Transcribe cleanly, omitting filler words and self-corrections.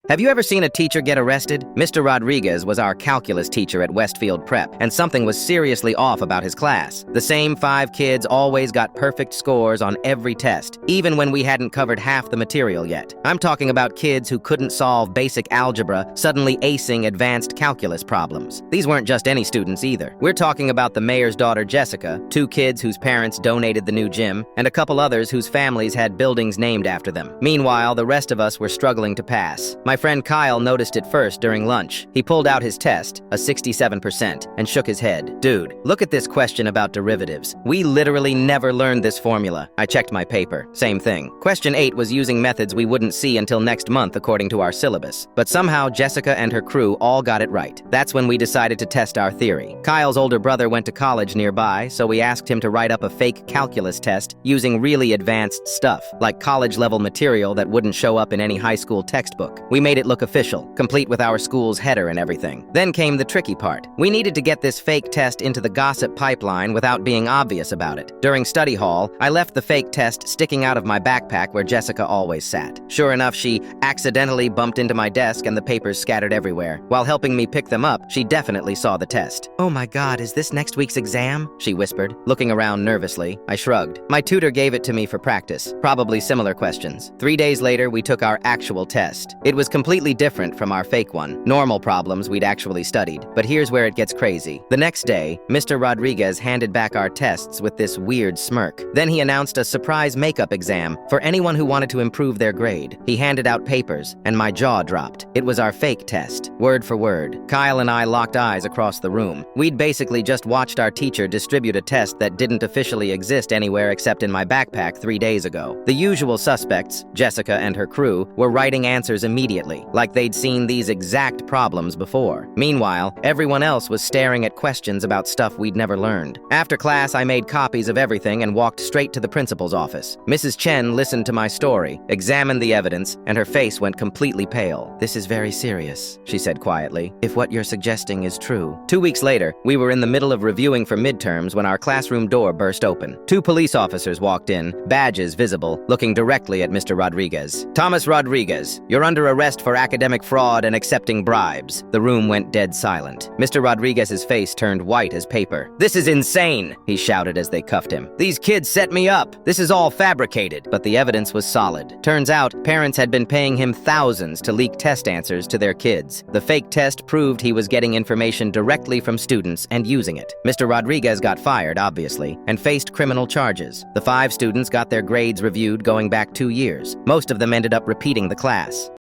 Have you ever seen a teacher get arrested? Mr. Rodriguez was our calculus teacher at Westfield Prep, and something was seriously off about his class. The same 5 kids always got perfect scores on every test, even when we hadn't covered half the material yet. I'm talking about kids who couldn't solve basic algebra, suddenly acing advanced calculus problems. These weren't just any students either. We're talking about the mayor's daughter Jessica, 2 kids whose parents donated the new gym, and a couple others whose families had buildings named after them. Meanwhile, the rest of us were struggling to pass. My friend Kyle noticed it first during lunch. He pulled out his test, a 67%, and shook his head. Dude, look at this question about derivatives. We literally never learned this formula. I checked my paper. Same thing. Question 8 was using methods we wouldn't see until next month according to our syllabus. But somehow Jessica and her crew all got it right. That's when we decided to test our theory. Kyle's older brother went to college nearby, so we asked him to write up a fake calculus test using really advanced stuff, like college-level material that wouldn't show up in any high school textbook. We made it look official, complete with our school's header and everything. Then came the tricky part. We needed to get this fake test into the gossip pipeline without being obvious about it. During study hall, I left the fake test sticking out of my backpack where Jessica always sat. Sure enough, she accidentally bumped into my desk and the papers scattered everywhere. While helping me pick them up, she definitely saw the test. "Oh my God, is this next week's exam?" she whispered, looking around nervously. I shrugged. My tutor gave it to me for practice, probably similar questions. 3 days later, we took our actual test. It was completely different from our fake one. Normal problems we'd actually studied. But here's where it gets crazy. The next day, Mr. Rodriguez handed back our tests with this weird smirk. Then he announced a surprise makeup exam for anyone who wanted to improve their grade. He handed out papers, and my jaw dropped. It was our fake test, word for word. Kyle and I locked eyes across the room. We'd basically just watched our teacher distribute a test that didn't officially exist anywhere except in my backpack 3 days ago. The usual suspects, Jessica and her crew, were writing answers immediately, like they'd seen these exact problems before. Meanwhile, everyone else was staring at questions about stuff we'd never learned. After class, I made copies of everything and walked straight to the principal's office. Mrs. Chen listened to my story, examined the evidence, and her face went completely pale. "This is very serious," she said quietly, "if what you're suggesting is true." 2 weeks later, we were in the middle of reviewing for midterms when our classroom door burst open. 2 police officers walked in, badges visible, looking directly at Mr. Rodriguez. "Thomas Rodriguez, you're under arrest for academic fraud and accepting bribes." The room went dead silent. Mr. Rodriguez's face turned white as paper. "This is insane," he shouted as they cuffed him. "These kids set me up. This is all fabricated." But the evidence was solid. Turns out, parents had been paying him thousands to leak test answers to their kids. The fake test proved he was getting information directly from students and using it. Mr. Rodriguez got fired, obviously, and faced criminal charges. The 5 students got their grades reviewed going back 2 years. Most of them ended up repeating the class.